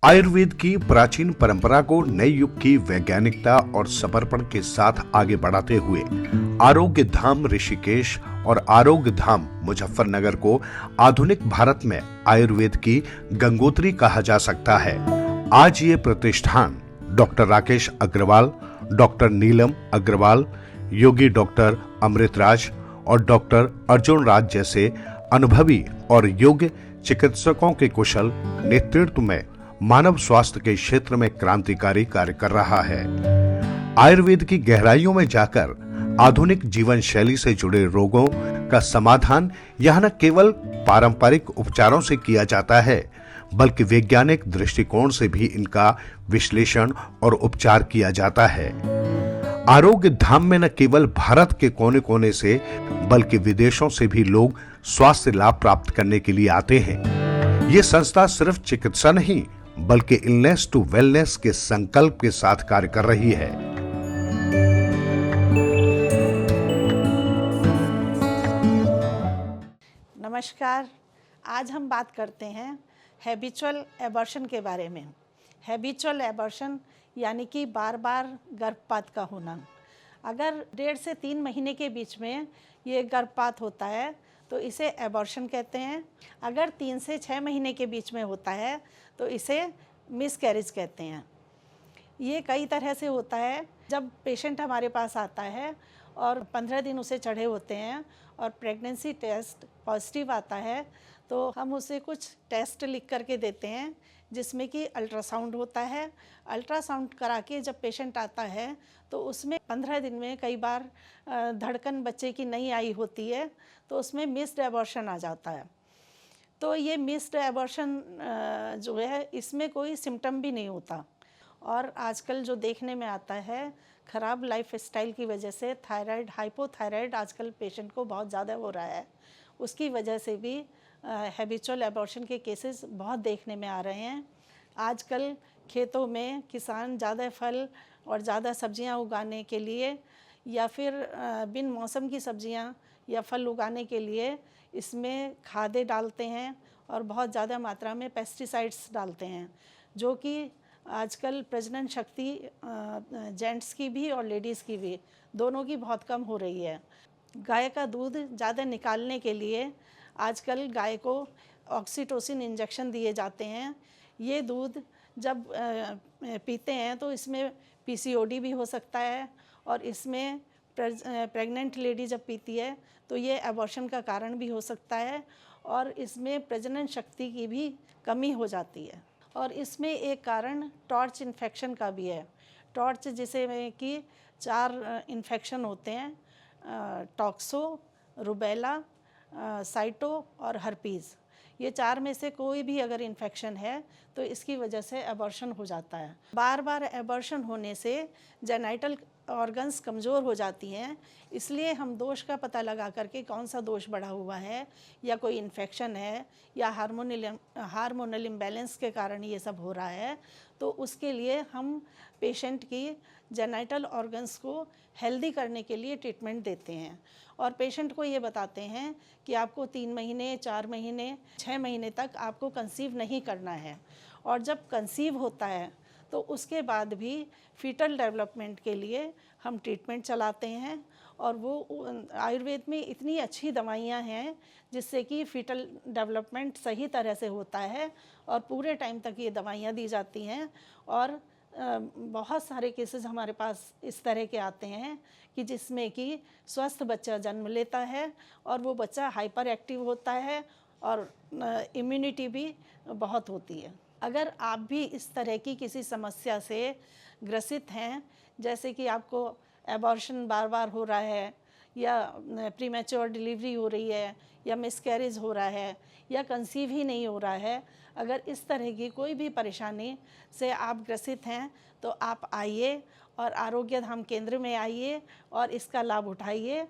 आयुर्वेद की प्राचीन परंपरा को नए युग की वैज्ञानिकता और समर्पण के साथ आगे बढ़ाते हुए आरोग्य धाम ऋषिकेश और आरोग्य धाम मुजफ्फरनगर को आधुनिक भारत में आयुर्वेद की गंगोत्री कहा जा सकता है। आज ये प्रतिष्ठान डॉक्टर राकेश अग्रवाल, डॉक्टर नीलम अग्रवाल, योगी डॉक्टर अमृतराज और डॉक्टर अर्जुन राज जैसे अनुभवी और योग्य चिकित्सकों के कुशल नेतृत्व में मानव स्वास्थ्य के क्षेत्र में क्रांतिकारी कार्य कर रहा है। आयुर्वेद की गहराइयों में जाकर आधुनिक जीवन शैली से जुड़े रोगों का समाधान यहां न केवल पारंपरिक उपचारों से किया जाता है, बल्कि वैज्ञानिक दृष्टिकोण से भी इनका विश्लेषण और उपचार किया जाता है। आरोग्य धाम में न केवल भारत के कोने कोने से बल्कि विदेशों से भी लोग स्वास्थ्य लाभ प्राप्त करने के लिए आते हैं। ये संस्था सिर्फ चिकित्सा नहीं बल्कि इलनेस टू वेलनेस के संकल्प के साथ कार्य कर रही है। नमस्कार। आज हम बात करते हैं हैबिचुअल एबॉर्शन के बारे में। हैबिचुअल एबॉर्शन यानी कि बार बार गर्भपात का होना। अगर 1.5 से 3 महीने के बीच में ये गर्भपात होता है तो इसे एबॉर्शन कहते हैं। अगर 3 से 6 महीने के बीच में होता है तो इसे मिसकैरेज कहते हैं। ये कई तरह से होता है। जब पेशेंट हमारे पास आता है और 15 दिन उसे चढ़े होते हैं और प्रेगनेंसी टेस्ट पॉजिटिव आता है तो हम उसे कुछ टेस्ट लिख करके देते हैं, जिसमें कि अल्ट्रासाउंड होता है। अल्ट्रासाउंड करा के जब पेशेंट आता है तो उसमें 15 दिन में कई बार धड़कन बच्चे की नहीं आई होती है तो उसमें मिस्ड एबॉर्शन आ जाता है। तो ये मिस्ड एबॉर्शन जो है इसमें कोई सिम्टम भी नहीं होता। और आजकल जो देखने में आता है, ख़राब लाइफ स्टाइल की वजह से थायराइड, हाइपोथायराइड आजकल पेशेंट को बहुत ज़्यादा हो रहा है। उसकी वजह से भी हैबिचुअल एबॉर्शन के केसेस बहुत देखने में आ रहे हैं। आजकल खेतों में किसान ज़्यादा फल और ज़्यादा सब्जियां उगाने के लिए या फिर बिन मौसम की सब्जियां या फल उगाने के लिए इसमें खादें डालते हैं और बहुत ज़्यादा मात्रा में पेस्टिसाइड्स डालते हैं, जो कि आजकल प्रजनन शक्ति जेंट्स की भी और लेडीज़ की भी दोनों की बहुत कम हो रही है। गाय का दूध ज़्यादा निकालने के लिए आजकल गाय को ऑक्सीटोसिन इंजेक्शन दिए जाते हैं। ये दूध जब पीते हैं तो इसमें पीसीओडी भी हो सकता है और इसमें प्रेग्नेंट लेडी जब पीती है तो ये एबॉर्शन का कारण भी हो सकता है और इसमें प्रजनन शक्ति की भी कमी हो जाती है। और इसमें एक कारण टॉर्च इन्फेक्शन का भी है। टॉर्च जिसे में कि 4 इन्फेक्शन होते हैं, टॉक्सो, रुबेला, साइटो और हर्पीज़। ये 4 में से कोई भी अगर इन्फेक्शन है तो इसकी वजह से एबॉर्शन हो जाता है। बार बार एबॉर्शन होने से जेनाइटल ऑर्गन्स कमज़ोर हो जाती हैं, इसलिए हम दोष का पता लगा करके कौन सा दोष बढ़ा हुआ है या कोई इन्फेक्शन है या हार्मोनल इम्बैलेंस के कारण ये सब हो रहा है, तो उसके लिए हम पेशेंट की जेनाइटल ऑर्गन्स को हेल्दी करने के लिए ट्रीटमेंट देते हैं और पेशेंट को ये बताते हैं कि आपको 3 महीने, 4 महीने, 6 महीने तक आपको कंसीव नहीं करना है। और जब कंसीव होता है तो उसके बाद भी फीटल डेवलपमेंट के लिए हम ट्रीटमेंट चलाते हैं और वो आयुर्वेद में इतनी अच्छी दवाइयाँ हैं जिससे कि फीटल डेवलपमेंट सही तरह से होता है और पूरे टाइम तक ये दवाइयाँ दी जाती हैं। और बहुत सारे केसेस हमारे पास इस तरह के आते हैं कि जिसमें कि स्वस्थ बच्चा जन्म लेता है और वो बच्चा हाइपर एक्टिव होता है और इम्यूनिटी भी बहुत होती है। अगर आप भी इस तरह की किसी समस्या से ग्रसित हैं, जैसे कि आपको एबॉर्शन बार बार हो रहा है या प्रीमैच्योर डिलीवरी हो रही है या मिसकैरेज हो रहा है या कंसीव ही नहीं हो रहा है, अगर इस तरह की कोई भी परेशानी से आप ग्रसित हैं तो आप आइए और आरोग्य धाम केंद्र में आइए और इसका लाभ उठाइए।